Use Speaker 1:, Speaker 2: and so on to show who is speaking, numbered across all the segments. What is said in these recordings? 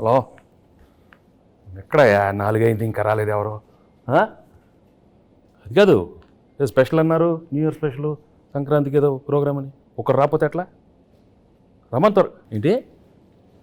Speaker 1: Hello, ఎక్కడయ్యా 4 అయింది ఇంకా రాలేదు ఎవరు? అది కాదు, ఏదో స్పెషల్ అన్నారు, న్యూ ఇయర్ స్పెషల్, సంక్రాంతికి ఏదో ప్రోగ్రామ్ అని. ఒకరు రాకపోతే ఎట్లా? రమ్మంటారు ఏంటి?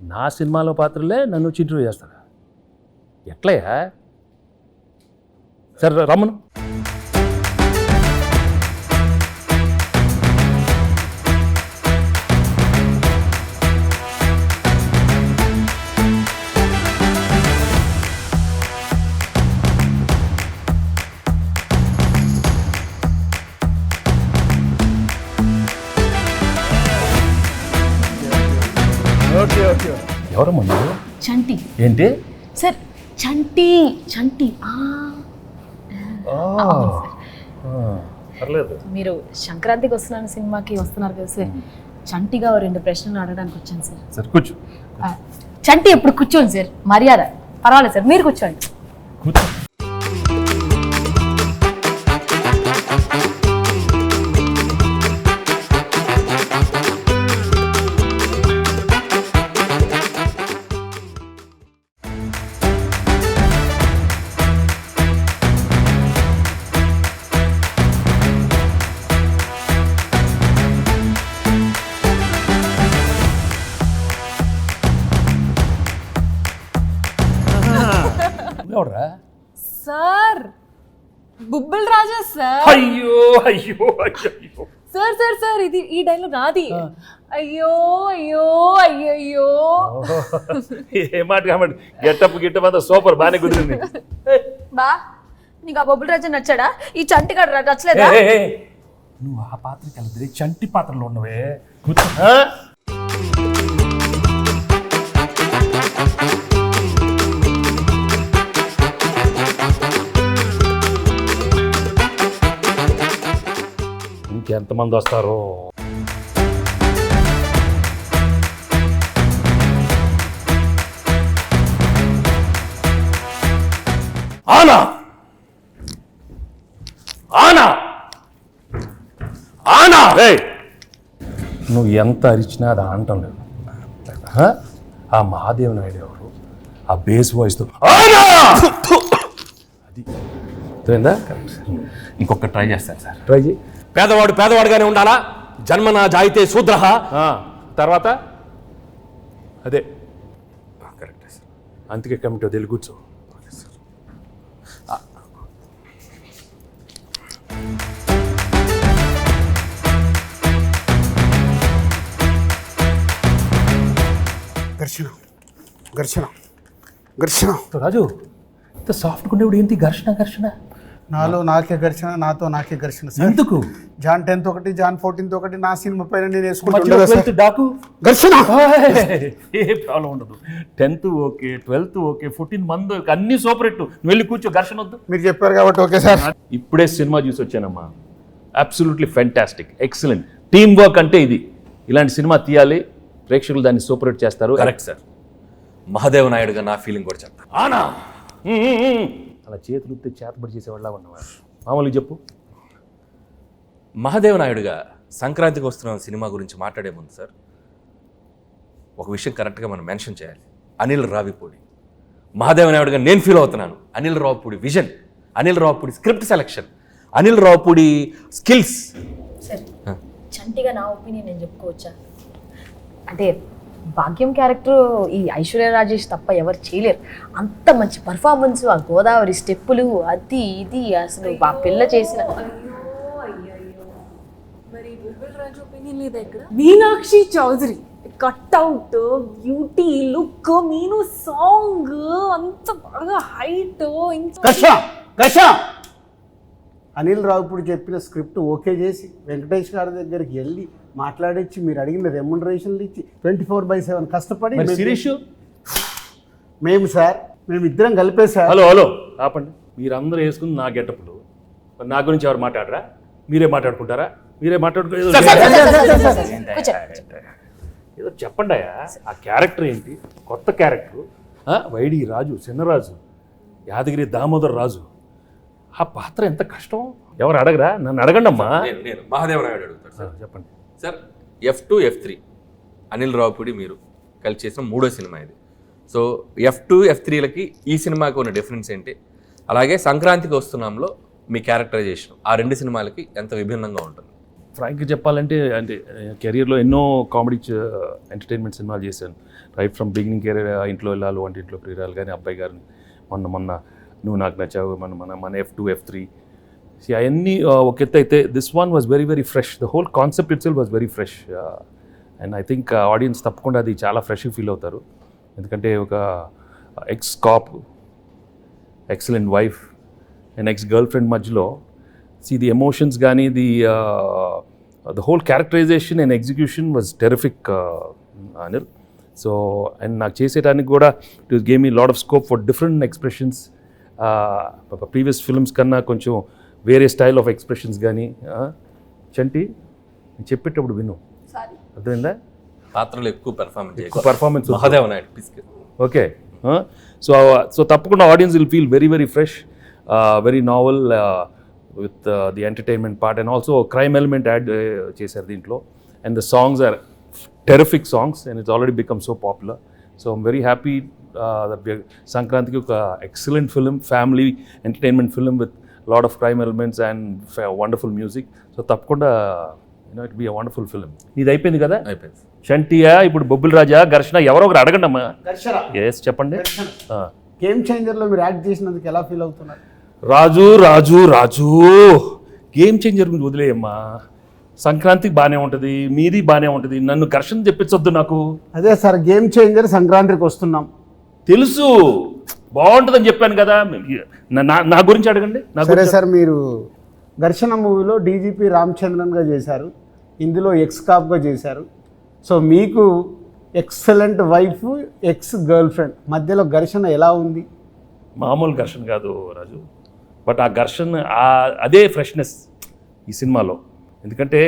Speaker 1: నా సినిమాలో పాత్రలే నన్ను వచ్చి ఇంటర్వ్యూ చేస్తారా? ఎట్లయ్యా? సరే రమ్మను. ఎవరమ్మా మీరు?
Speaker 2: చంటి.
Speaker 1: ఏంటి
Speaker 2: సార్? చంటి. చంటి.
Speaker 1: పర్లేదు.
Speaker 2: మీరు సంక్రాంతికి వస్తున్నాను సినిమాకి వస్తున్నారు కదా సార్, చంటిగా 2 ప్రశ్నలు అడగడానికి వచ్చాను సార్.
Speaker 1: సరే కూర్చో.
Speaker 2: చంటి ఎప్పుడు కూర్చోండి సార్, మర్యాద. పర్వాలేదు సార్, మీరు కూర్చోండి.
Speaker 1: కూర్చో. ఎవడరా?
Speaker 2: సార్, బుబ్బుల్ రాజా సార్.
Speaker 1: అయ్యో అయ్యో అయ్యో
Speaker 2: సార్ సార్ సార్, ఇది ఈ డైలాగ్ నాది. అయ్యో అయ్యో అయ్యో.
Speaker 1: ఏ మాట కాబట్టి గెట్టప్ అంతా సూపర్, బాగానే కుదిరింది.
Speaker 2: బా, నీకు ఆ బొబ్బుల్ రాజా నచ్చాడా? ఈ చంటి గడ నచ్చలేదా?
Speaker 1: నువ్వు ఆ పాత్రకి వెళ్తే చంటి పాత్రలో ఉన్నవే. ఇంకెంతమంది వస్తారో? ఆనా ఆనా ఆనా. నువ్వు ఎంత అరిచినా అది ఆనటం లేదు. ఆ మహాదేవ్ నాయుడు ఎవరు? ఆ బేస్ వాయిస్తో అది తెలియదా? ఇంకొక ట్రై చేస్తాను సార్. ట్రై చేయి.
Speaker 3: పేదవాడు పేదవాడుగానే ఉండాలా, జన్మన జాయితే శూద్ర.
Speaker 1: తర్వాత అదే కరెక్ట్ సార్. అందుకే కమిటీ వదిలి కూర్చో.
Speaker 4: ఘర్షణ ఘర్షణ ఘర్షణ.
Speaker 1: రాజు, ఇంత సాఫ్ట్గా ఉండేవాడు ఏంటి ఘర్షణ ఘర్షణ?
Speaker 4: నాలో నాకే ఘర్షణ, నాతో నాకే ఘర్షణ.
Speaker 1: ఎందుకు?
Speaker 4: జాన్ 10th ఒకటి, జాన్ 14th ఒకటి, నా సినిమా పైన నేను
Speaker 1: డాకు
Speaker 4: ఘర్షణ.
Speaker 1: ఏ ప్రాబ్లం ఉండదు. 10th ఓకే, 12th ఓకే, 14 మంది అన్ని సూపర్ హిట్. నువ్వు వెళ్ళి కూర్చో, ఘర్షణ వద్దు.
Speaker 4: మీరు చెప్పారు కాబట్టి ఓకే సార్.
Speaker 1: ఇప్పుడే సినిమా చూసి వచ్చానమ్మా. Absolutely fantastic, excellent. Team work అంటే ఇది. ఇలాంటి సినిమా తీయాలి, ప్రేక్షకులు దాన్ని సూపర్ హిట్ చేస్తారు.
Speaker 3: Correct sir. మహాదేవ్ నాయుడుగా నా ఫీలింగ్ కూడా చెప్తా.
Speaker 1: ఆనా అలా చేతులు ఉత్తే చేతబడి చేసేవాళ్ళ ఉన్నవారు. మామూలుగా చెప్పు.
Speaker 3: మహాదేవ్ నాయుడుగా సంక్రాంతికి వస్తున్న సినిమా గురించి మాట్లాడే ముందు సార్, ఒక విషయం కరెక్ట్గా మనం మెన్షన్ చేయాలి. అనిల్ రావిపూడి. మహాదేవ్ నాయుడుగా నేను ఫీల్ అవుతున్నాను. Anil Ravipudi vision, Anil Ravipudi script selection, Anil Ravipudi skills.
Speaker 2: Sir, చంటిగా నా ఒపీనియన్ నేను చెప్పుకోవచ్చా? అంటే భాగ్యం క్యారెక్టర్ ఈ ఐశ్వర్య రాజేష్ తప్ప ఎవరు చేయలేరు. అంత మంచి పర్ఫార్మెన్స్, ఆ గోదావరి స్టెప్పులు, అది ఇది అసలు ఆ పిల్ల చేసిన. Meenakshi Chaudhary cutout, beauty, look, Meenu song అంత బాగా హైట్.
Speaker 4: అనిల్ రావిపూడి చెప్పిన స్క్రిప్ట్ ఓకే చేసి వెంకటేష్ గారి దగ్గరికి వెళ్ళి మాట్లాడించి మీరు అడిగిన రెమ్యునరేషన్లు ఇచ్చి 24/7 కష్టపడి మేము సార్, మేము ఇద్దరం కలిపే సార్.
Speaker 1: హలో ఆపండి. మీరందరూ వేసుకుని నా గెటప్లు, నా గురించి ఎవరు మాట్లాడరా? మీరే మాట్లాడుకుంటారా? మీరే ఏదో చెప్పండి. ఆ క్యారెక్టర్ ఏంటి? కొత్త క్యారెక్టర్. వైడి రాజు, చిన్నరాజు, యాదగిరి దామోదర్ రాజు. ఆ పాత్ర ఎంత కష్టం. ఎవరు అడగరా? నన్ను అడగండి అమ్మా.
Speaker 3: నేను మహాదేవ్ నాయుడు అడుగుతాను సార్.
Speaker 1: చెప్పండి
Speaker 3: sir. F2, F3 Anil Ravipudi మీరు కలిసి చేసిన 3వ సినిమా ఇది. సో F2 F3లకి ఈ సినిమాకి ఉన్న డిఫరెన్స్ ఏంటి, అలాగే సంక్రాంతికి వస్తున్నాంలో మీ క్యారెక్టరైజేషన్ ఆ 2 సినిమాలకి ఎంత విభిన్నంగా ఉంటుంది?
Speaker 1: ఫ్రాంక్గా చెప్పాలంటే అంటే కెరీర్లో ఎన్నో కామెడీ ఎంటర్టైన్మెంట్ సినిమాలు చేశాను. రైట్ ఫ్రమ్ బిగినింగ్ కెరీర్, ఇంట్లో వెళ్ళాలి, వంటింట్లో ప్రియురాలు కానీ, అబ్బాయి గారిని, మొన్న నువ్వు నాకు నచ్చావు, మన F2 F3 అవన్నీ ఒక ఎత్తు అయితే this one was very very fresh. The whole concept itself was very fresh and I think audience తప్పకుండా అది చాలా ఫ్రెష్గా ఫీల్ అవుతారు. ఎందుకంటే ఒక ex cop, excellent wife and ex girl friend మధ్యలో ది ఎమోషన్స్ కానీ the whole characterization and execution was terrific Anil. So and నాకు చేసేటానికి కూడా it gave me lot of scope for different expressions. Previous films కన్నా కొంచెం వేరే స్టైల్ ఆఫ్ ఎక్స్ప్రెషన్స్ కానీ. చంటి నేను చెప్పేటప్పుడు విను, అర్థమైందా?
Speaker 3: పాత్రలు ఎక్కువ
Speaker 1: పర్ఫార్మెన్స్
Speaker 3: మహాదేవ్ నాయుడు పిస్కెట్.
Speaker 1: ఓకే. సో తప్పకుండా audience will feel very very fresh, very novel with the entertainment part and also crime element add చేశారు దీంట్లో. And the songs are terrific songs and it's already become so popular. So I'm very happy that సంక్రాంతికి ఒక excellent film, family entertainment film with lot of crime elements and wonderful music. So తప్పకుండా it be a wonderful film. ఇది అయిపోయింది కదా?
Speaker 3: అయిపోయింది.
Speaker 1: చంటియా, ఇప్పుడు బొబ్బిల్ రాజా, ఘర్షణ, ఎవరో ఒకరు అడగండి అమ్మా. ఎస్ చెప్పండి.
Speaker 4: గేమ్ చేంజర్లో మీరు యాక్ట్ చేసినందుకు ఎలా ఫీల్ అవుతున్నారు?
Speaker 1: రాజు రాజు రాజు గేమ్ చేంజర్ గురించి వదిలేయమ్మా. సంక్రాంతికి బాగానే ఉంటుంది, మీది బాగానే ఉంటుంది, నన్ను ఘర్షణ చెప్పించొద్దు నాకు.
Speaker 4: అదే సార్, గేమ్ చేంజర్ సంక్రాంతికి వస్తున్నాం
Speaker 1: తెలుసు, బాగుంటుందని చెప్పాను కదా. నా గురించి అడగండి.
Speaker 4: సరే సార్, మీరు ఘర్షణ మూవీలో డీజీపీ రామచంద్రన్గా చేశారు, ఇందులో ఎక్స్ కాప్గా చేశారు. సో మీకు excellent wife, ex girl friend మధ్యలో ఘర్షణ ఎలా ఉంది?
Speaker 1: మామూలు ఘర్షణ కాదు రాజు, బట్ ఆ ఘర్షణ అదే ఫ్రెష్నెస్ ఈ సినిమాలో. ఎందుకంటే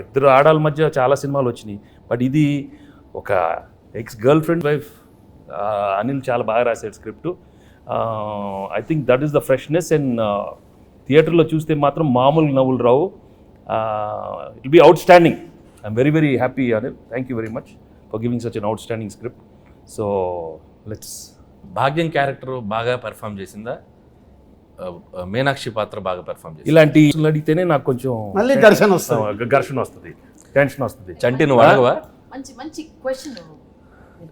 Speaker 1: ఇద్దరు ఆడాల మధ్య చాలా సినిమాలు వచ్చినాయి, బట్ ఇది ఒక ex girl friend wife. Anil చాలా బాగా రాశాడు script. I think that is the freshness. And థియేటర్లో చూస్తే మాత్రం మామూలు నవ్వులు రావు. It be outstanding. I'm very very happy Anil. Thank you very much for giving such an outstanding script. So let's.
Speaker 3: Bhagyam character బాగా పెర్ఫామ్ చేసిందా, మీనాక్షి పాత్ర బాగా పెర్ఫామ్ చేసింది?
Speaker 1: ఇలాంటి అడిగితేనే నాకు కొంచెం
Speaker 4: మళ్ళీ ఘర్షణ
Speaker 1: వస్తుంది, టెన్షన్ వస్తుంది.
Speaker 3: చంటి నువ్వు అడగవా?
Speaker 2: మంచి క్వశ్చన్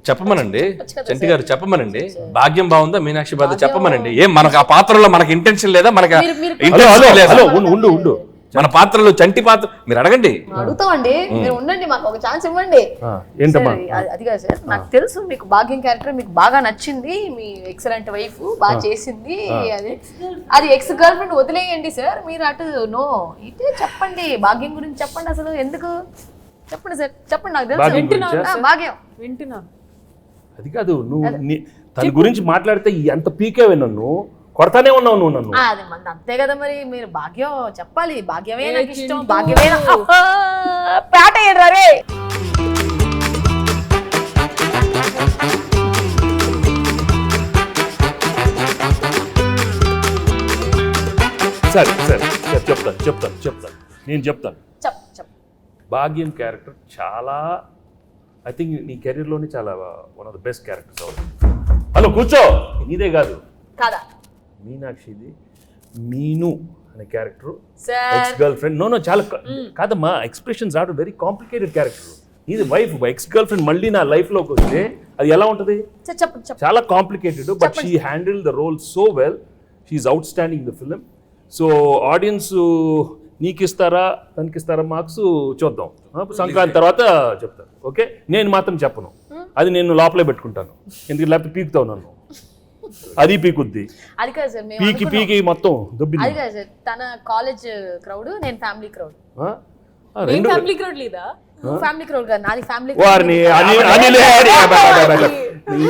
Speaker 3: చెప్పమనండి చంటి గారు, చెప్పమనండి. భాగ్యం బాగుందా, మీనాక్షి పాత్ర చెప్పమనండి. ఏం మనకు ఆ పాత్రలో మనకి ఇంటెన్షన్ లేదా? మనకు
Speaker 1: ఉండు
Speaker 3: మన పాత్రలో చంటి పాత్ర మీరు అడగండి.
Speaker 2: అడుగుతామండి, మీరు ఉండండి, మాకు ఒక ఛాన్స్ ఇవ్వండి.
Speaker 1: ఏంటమ్మా?
Speaker 2: అది కాదు సార్, నాకు తెలుసు మీకు భాగ్యం క్యారెక్టర్ మీకు బాగా నచ్చింది, మీ ఎక్సలెంట్ వైఫ్ బాగా చేసింది. అది ఎక్స్ గర్ల్ ఫ్రెండ్ వదిలేయండి సార్, మీరు అటు నో ఇటే చెప్పండి, భాగ్యం గురించి చెప్పండి. అసలు ఎందుకు చెప్పండి సార్, చెప్పండి. నాకు తెలుసు భాగ్యం వింటున్నాను.
Speaker 1: అది కాదు, నువ్వు తన గురించి మాట్లాడితే ఎంత పీకేవే, నన్ను కొడతానే ఉన్నావు నువ్వు నన్ను.
Speaker 2: అది మంది అంతే కదా మరి, మీరు భాగ్యం చెప్పాలి. భాగ్యమే నాకు ఇష్టం, భాగ్యమే పేట రే.
Speaker 1: సరే చెప్తాను నేను చెప్తాను. భాగ్యం క్యారెక్టర్ చాలా, ఐ థింక్ నీ కెరీర్లోనే చాలా one of the best characters అవుతుంది. హలో కూర్చో, నీదే కాదు
Speaker 2: కాదా
Speaker 1: మీనాక్షిది. మీను అనే character ex girl friend. No చాలా కాదమ్మా, expressions are very complicated character. ఇది వైఫ్, ఎక్స్ గర్ల్ ఫ్రెండ్ మళ్ళీ నా లైఫ్లోకి వస్తే అది ఎలా ఉంటుంది? చాలా complicated, but she handle the role so well. She's outstanding the film. So audience నీకు ఇస్తారా తనకి ఇస్తారా మార్క్స్ చూద్దాం, సంక్రాంతి తర్వాత చెప్తాను. ఓకే, నేను మాత్రం చెప్పను, అది నేను లోపలే పెట్టుకుంటాను. ఎందుకు లేకపోతే పీకుతావు నన్ను, అది పీకుద్ది.
Speaker 2: అది కాదు సార్,
Speaker 1: పీకి మొత్తం దొబ్బింది.
Speaker 2: అది కాదు సార్, తన కాలేజ్ క్రౌడ్, నేను ఫ్యామిలీ క్రౌడ్.
Speaker 5: ఫ్యామిలీ క్రౌడ్ లేదా?
Speaker 2: ఫ్యామిలీ క్రౌడ్ కాదు, నాది ఫ్యామిలీ.
Speaker 1: వారిని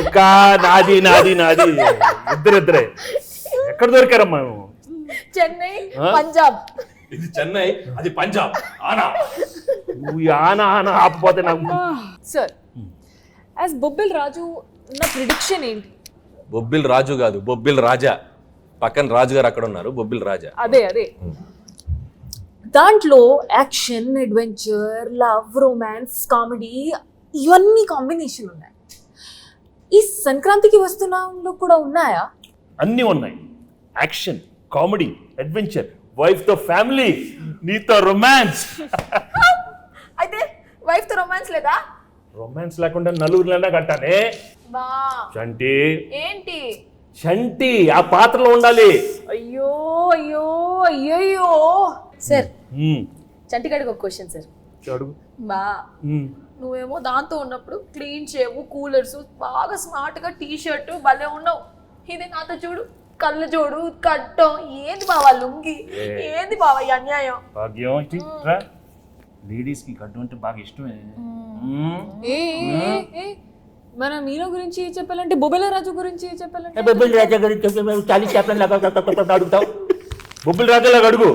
Speaker 1: ఇంకా నాది ఇద్దరే ఎక్కడ దొరికారమ్మా?
Speaker 2: చెన్నై, పంజాబ్.
Speaker 3: ఇది చెన్నై, అది పంజాబ్.
Speaker 1: నువ్వు ఆనా ఆపపోతే నాకు.
Speaker 5: సార్ యాజ్ బొబ్బిల్ రాజు నా ప్రిడిక్షన్ ఏంటి?
Speaker 3: బొబ్బిల్ రాజు కాదు, బొబ్బిల్ రాజా. పక్కన రాజు గారు అక్కడ ఉన్నారు, బొబ్బిల్ రాజా.
Speaker 5: అదే దాంట్లో action, adventure, love, romance, comedy ఇవన్నీ కాంబినేషన్ ఉన్నాయి. ఈ సంక్రాంతికి వస్తున్నాంలో కూడా ఉన్నాయా?
Speaker 1: అన్నీ ఉన్నాయి. యాక్షన్, కామెడీ, అడ్వెంచర్, వైఫ్ తో ఫ్యామిలీ, నీతో రొమాన్స్.
Speaker 2: అయితే వైఫ్ తో రొమాన్స్ లేదా?
Speaker 1: రొమాన్స్ లేకుండా నలుగురిలోనే కట్టానే.
Speaker 2: బా
Speaker 1: చంటి,
Speaker 2: ఏంటి?
Speaker 1: చంటి ఆ పాత్రలో ఉండాలి.
Speaker 2: అయ్యో అయ్యో అయ్యో సార్,
Speaker 1: ఉమ్,
Speaker 2: చంటిగాడికి ఒక క్వశ్చన్ సార్.
Speaker 1: అడుగు.
Speaker 2: బా
Speaker 1: ఉమ్.
Speaker 2: నువ్వేమో దాంతో ఉన్నప్పుడు క్లీన్ షేవ్, కూలర్స్, బాగా స్మార్ట్ గా టీ షర్ట్ భలే ఉన్నావు. ఇది నాతో చూడు, కళ్ళు చూడు, కట్టం. ఏంది బావా లుంగి? ఏంది బావా ఈ అన్యాయం?
Speaker 1: భాగ్యం ఇటు రా. లేడీస్ కి గడ్డు అంటే బాగా ఇష్టమే.
Speaker 5: ఏ ఏ, ఏ, మన మీలో గురించి చెప్పాలంటే బొబ్బిల రాజు గురించి చెప్పాలంటే
Speaker 1: బొబ్బిల్ రాజా గురించి చాలీ చెప్పండి అడుగుతావు. బొబ్బిల్ రాజాలాగా అడుగు.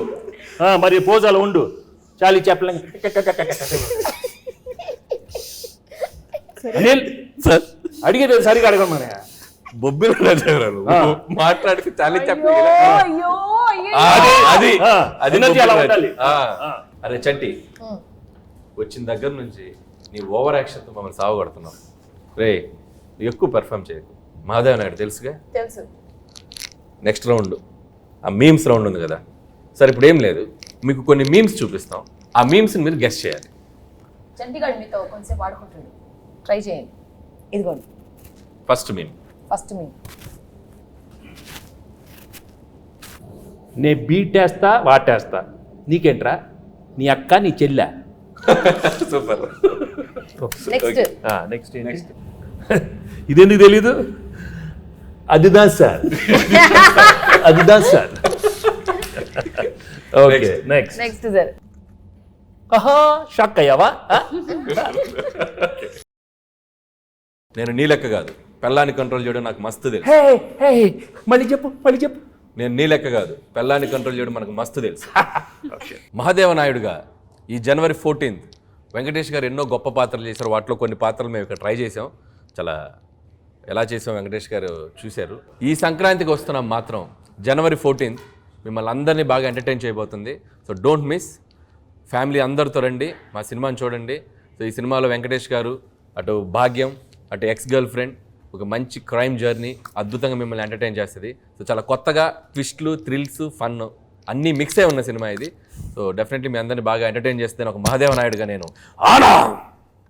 Speaker 1: మరి పోజాలు ఉండు. చాలీ చెప్పలేం. అనిల్
Speaker 3: సార్
Speaker 1: అడిగేది సరిగా అడగమని.
Speaker 3: బొబ్బిల రాజా గారు మాట్లాడితే చాలా చెప్పి
Speaker 2: అయ్యో అయ్యో
Speaker 3: అది
Speaker 1: ఆ,
Speaker 3: అది
Speaker 1: energy అలా
Speaker 3: బొబ్బిల
Speaker 1: ఉండాలి.
Speaker 3: రాజు. అరే చంటి, వచ్చిన దగ్గర నుంచి నీ ఓవర్ యాక్షన్తో మమ్మల్ని సావగొడుతున్నావు. రే నువ్వు ఎక్కువ పెర్ఫామ్ చేయకు. మహాదేవ్ నాయుడు తెలుసుగా.
Speaker 2: తెలుసు.
Speaker 3: నెక్స్ట్ రౌండ్ ఆ మీమ్స్ రౌండ్ ఉంది కదా. సరే ఇప్పుడు ఏం లేదు, మీకు కొన్ని మీమ్స్ చూపిస్తాం. ఆ మీమ్స్ని మీరు గెస్ట్ చేయాలి.
Speaker 2: చంటిగాడు మీతో కొంచెంసేపు ఆడుకుంటాడు, ట్రై చేయండి. ఇదిగోండి
Speaker 3: ఫస్ట్ మీమ్.
Speaker 2: ఫస్ట్ మీ.
Speaker 1: నే బీటేస్తా వాటేస్తా, నీకేంట్రా? నీ అక్క నీ చెల్లె.
Speaker 3: సూపర్.
Speaker 2: నెక్స్ట్
Speaker 1: నెక్స్ట్ నెక్స్ట్ ఇదెందుకు తెలీదు? అదిదా సార్, అదిదా sir. Okay next.
Speaker 2: Next sir.
Speaker 1: ఆహా షాక్ అయ్యావా?
Speaker 3: నేను నీ లెక్క కాదు, పెళ్ళాన్ని కంట్రోల్ చేయడం నాకు మస్తు తెలుసు.
Speaker 1: హే హే మళ్ళీ చెప్పు, మళ్ళీ చెప్పు.
Speaker 3: నేను నీ లెక్క కాదు, పెళ్ళాన్ని కంట్రోల్ చేయడం మనకు మస్తు తెలుసు. మహాదేవ నాయుడుగా ఈ జనవరి 14th వెంకటేష్ గారు ఎన్నో గొప్ప పాత్రలు చేశారు. వాటిలో కొన్ని పాత్రలు మేము ఇక్కడ ట్రై చేసాం. చాలా ఎలా చేసాం వెంకటేష్ గారు చూశారు. ఈ సంక్రాంతికి వస్తున్నాం మాత్రం జనవరి 14th మిమ్మల్ని అందరినీ బాగా ఎంటర్టైన్ చేయబోతుంది. So don't miss. ఫ్యామిలీ అందరితో రండి, మా సినిమాని చూడండి. సో ఈ సినిమాలో వెంకటేష్ గారు, అటు భాగ్యం, అటు ఎక్స్ గర్ల్ ఫ్రెండ్, ఒక మంచి క్రైమ్ జర్నీ అద్భుతంగా మిమ్మల్ని ఎంటర్టైన్ చేస్తుంది. సో చాలా కొత్తగా ట్విస్ట్లు, థ్రిల్స్, ఫన్ అన్నీ మిక్స్ అయి ఉన్న సినిమా ఇది. సో డెఫినెట్లీ మీ అందరినీ బాగా ఎంటర్టైన్ చేస్తే ఒక మహాదేవ నాయుడుగా నేను ఆనా.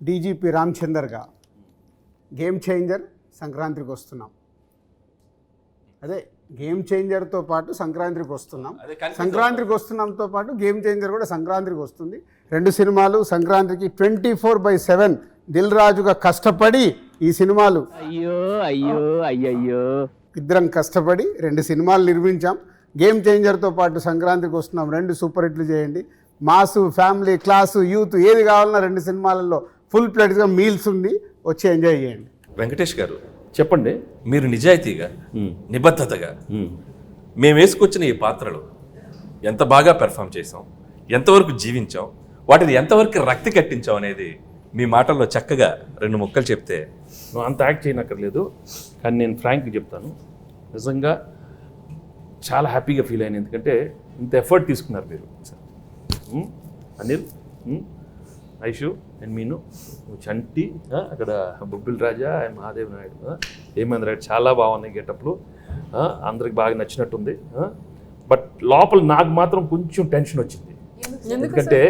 Speaker 4: డీజీపీ రామచందర్గా గేమ్ చేంజర్ సంక్రాంతికి వస్తున్నాం. అదే గేమ్ చేంజర్తో పాటు సంక్రాంతికి వస్తున్నాం. సంక్రాంతికి వస్తున్నాంతో పాటు గేమ్ చేంజర్ కూడా సంక్రాంతికి వస్తుంది. రెండు సినిమాలు సంక్రాంతికి 24/7 దిల్ రాజుగా కష్టపడి ఈ సినిమాలు ఇద్దరం కష్టపడి రెండు సినిమాలు నిర్మించాం. గేమ్ చేంజర్తో పాటు సంక్రాంతికి వస్తున్నాం. రెండు సూపర్ హిట్లు చేయండి. మాసు, ఫ్యామిలీ, క్లాసు, యూత్ ఏది కావాలన్నా రెండు సినిమాలలో ఫుల్ ప్లేట్గా మీల్స్ ఉంది, వచ్చి ఎంజాయ్ చేయండి.
Speaker 3: వెంకటేష్ గారు
Speaker 1: చెప్పండి.
Speaker 3: మీరు నిజాయితీగా, నిబద్ధతగా మేము వేసుకొచ్చిన ఈ పాత్రలు ఎంత బాగా పెర్ఫామ్ చేసాం, ఎంతవరకు జీవించాం, వాటిని ఎంతవరకు రక్తి కట్టించాం అనేది మీ మాటల్లో చక్కగా రెండు ముక్కలు చెప్తే.
Speaker 1: నువ్వు అంత యాక్ట్ చేయనక్కర్లేదు, కానీ నేను ఫ్రాంక్గా చెప్తాను. నిజంగా చాలా హ్యాపీగా ఫీల్ అయ్యాను. ఎందుకంటే ఇంత ఎఫర్ట్ తీసుకున్నారు మీరు. అనిల్, ఐషు అండ్ మీను, చంటి, అక్కడ బొబ్బిల్ రాజా అండ్ మహాదేవ్ నాయుడు, హేమేంద్ర రాయుడు చాలా బాగున్నాయి గెటప్లు. అందరికి బాగా నచ్చినట్టుంది. బట్ లోపల నాకు మాత్రం కొంచెం టెన్షన్ వచ్చింది. ఎందుకంటే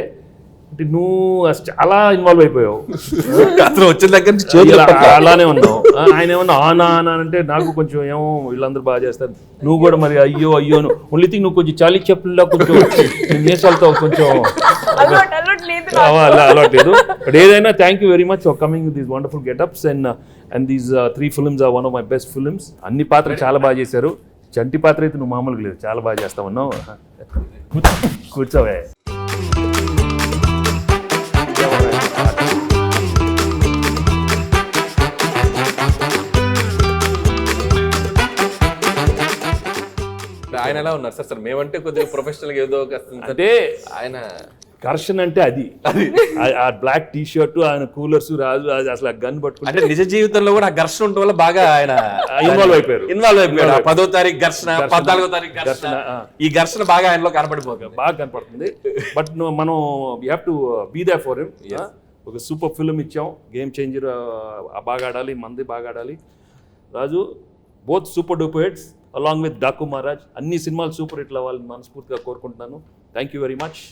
Speaker 1: నువ్వు చాలా ఇన్వాల్వ్ అయిపోయావు.
Speaker 3: వచ్చిన దగ్గర నుంచి
Speaker 1: అలానే ఉన్నావు. ఆయన ఏమన్నా ఆనా ఆనా అంటే నాకు కొంచెం ఏమో వీళ్ళందరూ బాగా చేస్తారు, నువ్వు కూడా మరి అయ్యో అయ్యో ఓన్లీ థింగ్ నువ్వు కొంచెం చాలీ చెప్పుల్లో కొంచెం మీసాలతో కొంచెం అలవాట్లేదు. బట్ ఏదైనా thank you very much for coming with these wonderful getups and these 3 films are one of my best films. అన్ని పాత్రలు చాలా బాగా చేశారు. చంటి పాత్ర అయితే నువ్వు మామూలుగా లేదు, చాలా బాగా చేస్తా ఉన్నావు. కూర్చోవే.
Speaker 3: ఆయన ఎలా ఉన్నారు సార్? సార్ మేమంటే కొద్దిగా ప్రొఫెషనల్గా ఏదో
Speaker 1: అంటే
Speaker 3: ఆయన
Speaker 1: ఘర్షణ అంటే అది ఆ బ్లాక్ టీ షర్ట్, ఆయన కూలర్స్, రాజు అసలు గన్ పట్టుకుంటే
Speaker 3: అంటే నిజ జీవితంలో కూడా ఆ ఘర్షణ ఉండటం వల్ల బాగా ఆయన
Speaker 1: ఇన్వాల్వ్ అయిపోయారు.
Speaker 3: 10వ తారీఖు ఘర్షణ, 14వ తారీఖు ఘర్షణ, ఈ ఘర్షణ బాగా ఆయనలో కనపడిపోతుంది,
Speaker 1: బాగా కనపడుతుంది. బట్ మనం we have to be there for him. ఒక సూపర్ ఫిల్మ్ ఇచ్చాం, గేమ్ చేంజర్. బాగా ఆడాలి, మంది బాగా ఆడాలి. Raju both super duper hits along with Daaku Maharaj. అన్ని సినిమాలు సూపర్ హిట్లు అవ్వాలని మనస్ఫూర్తిగా కోరుకుంటున్నాను. Thank you very much.